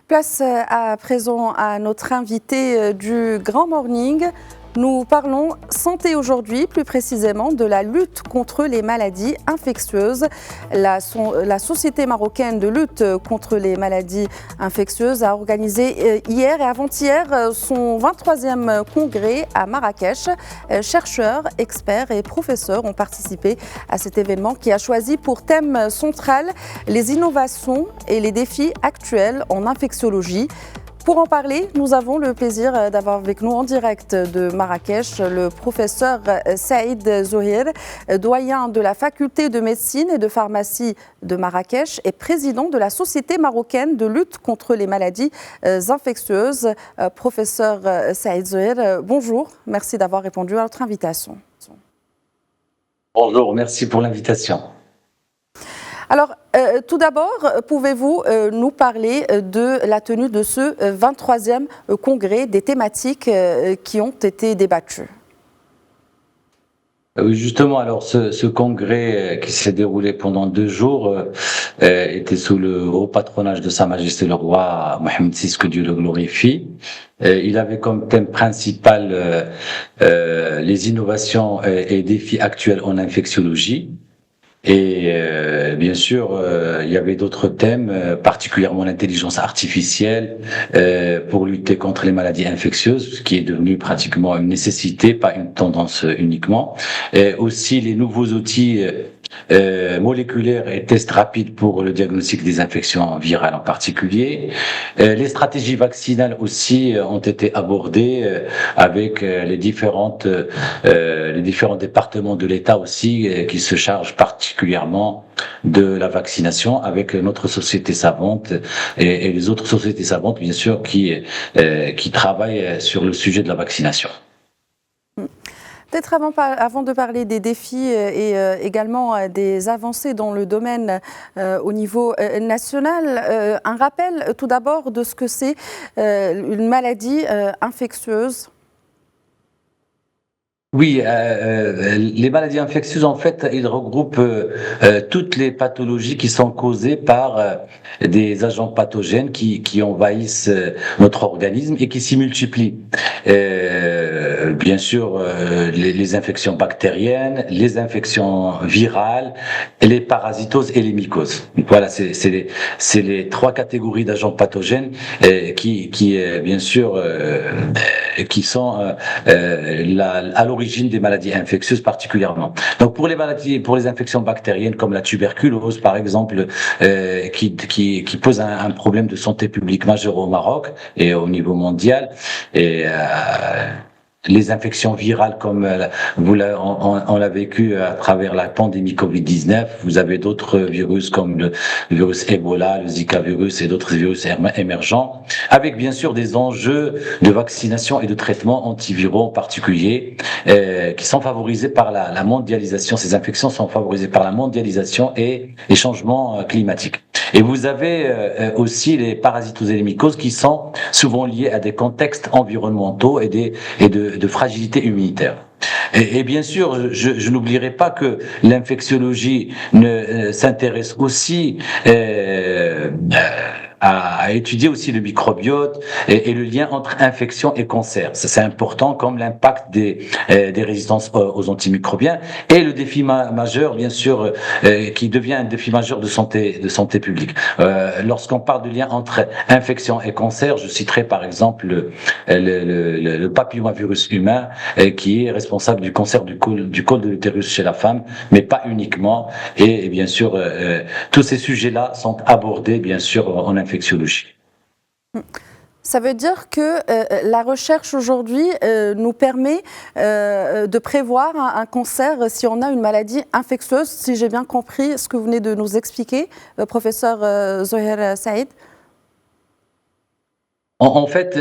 Place à présent à notre invité du Grand Morning. Nous parlons santé aujourd'hui, plus précisément de la lutte contre les maladies infectieuses. La Société marocaine de lutte contre les maladies infectieuses a organisé hier et avant-hier son 23e congrès à Marrakech. Chercheurs, experts et professeurs ont participé à cet événement qui a choisi pour thème central les innovations et les défis actuels en infectiologie. Pour en parler, nous avons le plaisir d'avoir avec nous en direct de Marrakech le professeur Saïd Zohir, doyen de la faculté de médecine et de pharmacie de Marrakech et président de la Société marocaine de lutte contre les maladies infectieuses. Professeur Saïd Zohir, bonjour, merci d'avoir répondu à notre invitation. Bonjour, merci pour l'invitation. Alors, tout d'abord, pouvez-vous nous parler de la tenue de ce 23e congrès, des thématiques qui ont été débattues? Oui, justement, alors ce congrès qui s'est déroulé pendant 2 jours était sous le haut patronage de Sa Majesté le roi Mohammed VI, que Dieu le glorifie. Il avait comme thème principal les innovations et défis actuels en infectiologie. Et bien sûr, il y avait d'autres thèmes, particulièrement l'intelligence artificielle, pour lutter contre les maladies infectieuses, ce qui est devenu pratiquement une nécessité, pas une tendance uniquement. Et aussi les nouveaux outils moléculaires et tests rapides pour le diagnostic des infections virales en particulier. Les stratégies vaccinales aussi ont été abordées avec les différents départements de l'État aussi qui se chargent particulièrement de la vaccination, avec notre société savante et les autres sociétés savantes bien sûr qui travaillent sur le sujet de la vaccination. Peut-être avant de parler des défis et également des avancées dans le domaine au niveau national, un rappel tout d'abord de ce que c'est une maladie infectieuse. Oui, les maladies infectieuses, en fait, ils regroupent toutes les pathologies qui sont causées par des agents pathogènes qui envahissent notre organisme et qui s'y multiplient. Bien sûr, les infections bactériennes, les infections virales, les parasitoses et les mycoses. Voilà, c'est les 3 catégories d'agents pathogènes qui bien sûr, qui sont à l'origine des maladies infectieuses particulièrement. Donc pour les infections bactériennes comme la tuberculose par exemple, qui pose un problème de santé publique majeur au Maroc et au niveau mondial, et les infections virales comme on l'a vécu à travers la pandémie Covid-19. Vous avez d'autres virus comme le virus Ebola, le Zika virus et d'autres virus émergents, avec bien sûr des enjeux de vaccination et de traitement antiviraux en particulier, qui sont favorisés par la mondialisation. Ces infections sont favorisées par la mondialisation et les changements climatiques. Et vous avez aussi les parasitoses et les mycoses qui sont souvent liés à des contextes environnementaux et de fragilité immunitaire. Et bien sûr, je n'oublierai pas que l'infectiologie s'intéresse aussi à étudier aussi le microbiote et le lien entre infection et cancer. Ça, c'est important, comme l'impact des résistances aux antimicrobiens et le défi majeur, bien sûr, qui devient un défi majeur de santé publique. Lorsqu'on parle de lien entre infection et cancer, je citerai par exemple le papillomavirus humain qui est responsable du cancer du col de l'utérus chez la femme, mais pas uniquement. Et bien sûr, tous ces sujets-là sont abordés, bien sûr, en infectiologie. Ça veut dire que la recherche aujourd'hui nous permet de prévoir un cancer si on a une maladie infectieuse, si j'ai bien compris ce que vous venez de nous expliquer, professeur Zohir Saïd. En fait,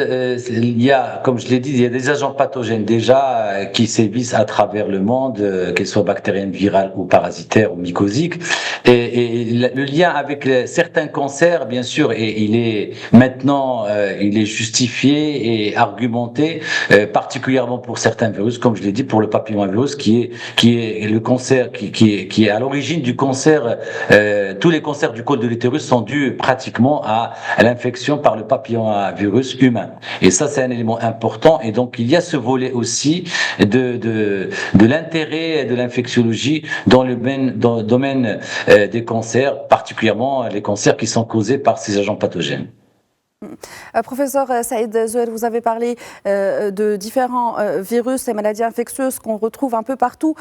il y a, comme je l'ai dit, il y a des agents pathogènes déjà qui sévissent à travers le monde, qu'ils soient bactériennes, virales ou parasitaires ou mycosiques. Le lien avec certains cancers, bien sûr, et il est maintenant, il est justifié et argumenté, particulièrement pour certains virus, comme je l'ai dit, pour le papillomavirus, qui est le cancer, qui est à l'origine du cancer. Tous les cancers du col de l'utérus sont dus pratiquement à l'infection par le papillomavirus humain. Et ça, c'est un élément important. Et donc, il y a ce volet aussi de l'intérêt de l'infectiologie dans le domaine des cancers, particulièrement les cancers qui sont causés par ces agents pathogènes. Professeur Saïd Zouher, vous avez parlé de différents virus et maladies infectieuses qu'on retrouve un peu partout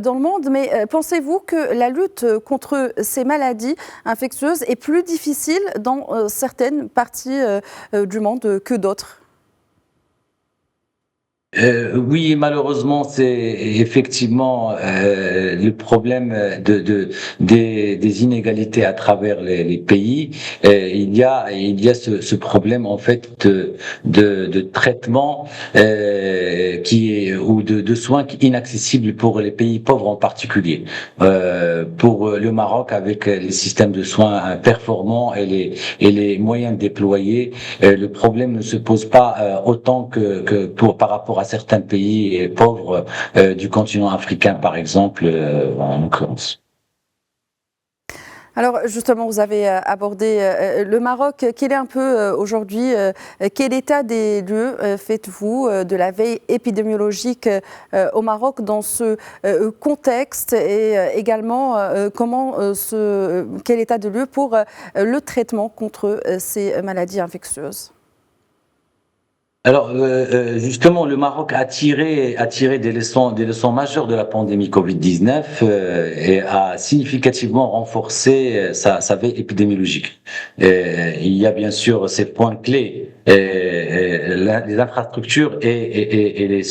dans le monde, mais pensez-vous que la lutte contre ces maladies infectieuses est plus difficile dans certaines parties du monde que d'autres ? Oui, malheureusement, c'est effectivement le problème des inégalités à travers les pays. Il y a ce problème en fait de traitement ou de soins inaccessibles pour les pays pauvres en particulier. Pour le Maroc, avec les systèmes de soins performants et les moyens déployés, le problème ne se pose pas autant que par rapport à certains pays pauvres du continent africain, par exemple, en l'occurrence. Alors justement, vous avez abordé le Maroc. Quel est un peu aujourd'hui, quel état des lieux faites-vous de la veille épidémiologique au Maroc dans ce contexte et également quel état de lieu pour le traitement contre ces maladies infectieuses ? Alors justement, le Maroc a tiré des leçons majeures de la pandémie Covid-19 et a significativement renforcé sa veille épidémiologique. Il y a bien sûr ces points clés, les infrastructures et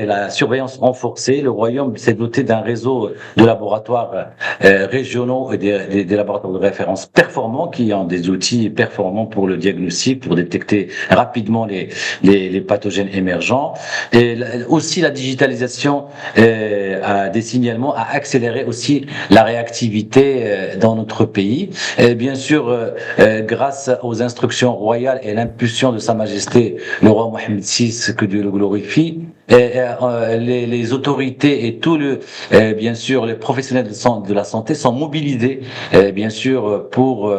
la surveillance renforcée. Le Royaume s'est doté d'un réseau de laboratoires régionaux et des laboratoires de référence performants qui ont des outils performants pour le diagnostic, pour détecter rapidement les pathogènes émergents. Et aussi la digitalisation des signalements a accéléré aussi la réactivité dans notre pays. Et bien sûr, grâce aux instructions royales et l'impulsion de Sa Majesté le roi Mohammed VI, que Dieu le glorifie, les autorités et bien sûr les professionnels de la santé sont mobilisés bien sûr pour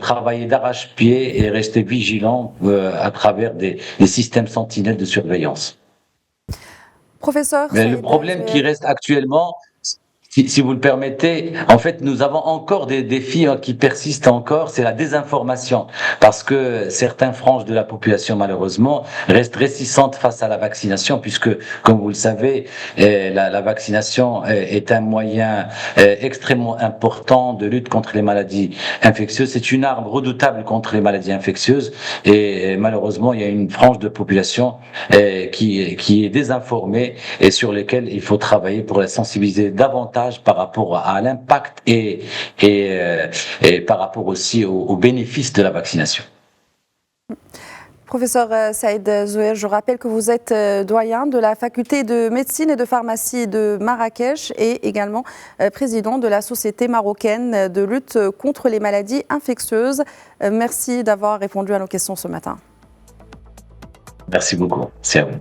travailler d'arrache-pied et rester vigilants à travers des systèmes sentinelles de surveillance. Professeur, mais le problème qui reste actuellement, si vous le permettez, en fait, nous avons encore des défis qui persistent encore, c'est la désinformation, parce que certaines franges de la population, malheureusement, restent réticentes face à la vaccination, puisque, comme vous le savez, la vaccination est un moyen extrêmement important de lutte contre les maladies infectieuses. C'est une arme redoutable contre les maladies infectieuses, et malheureusement, il y a une frange de population qui est désinformée et sur lesquelles il faut travailler pour la sensibiliser davantage par rapport à l'impact et par rapport aussi aux bénéfices de la vaccination. Professeur Saïd Zouher, je rappelle que vous êtes doyen de la faculté de médecine et de pharmacie de Marrakech et également président de la Société marocaine de lutte contre les maladies infectieuses. Merci d'avoir répondu à nos questions ce matin. Merci beaucoup. C'est à vous.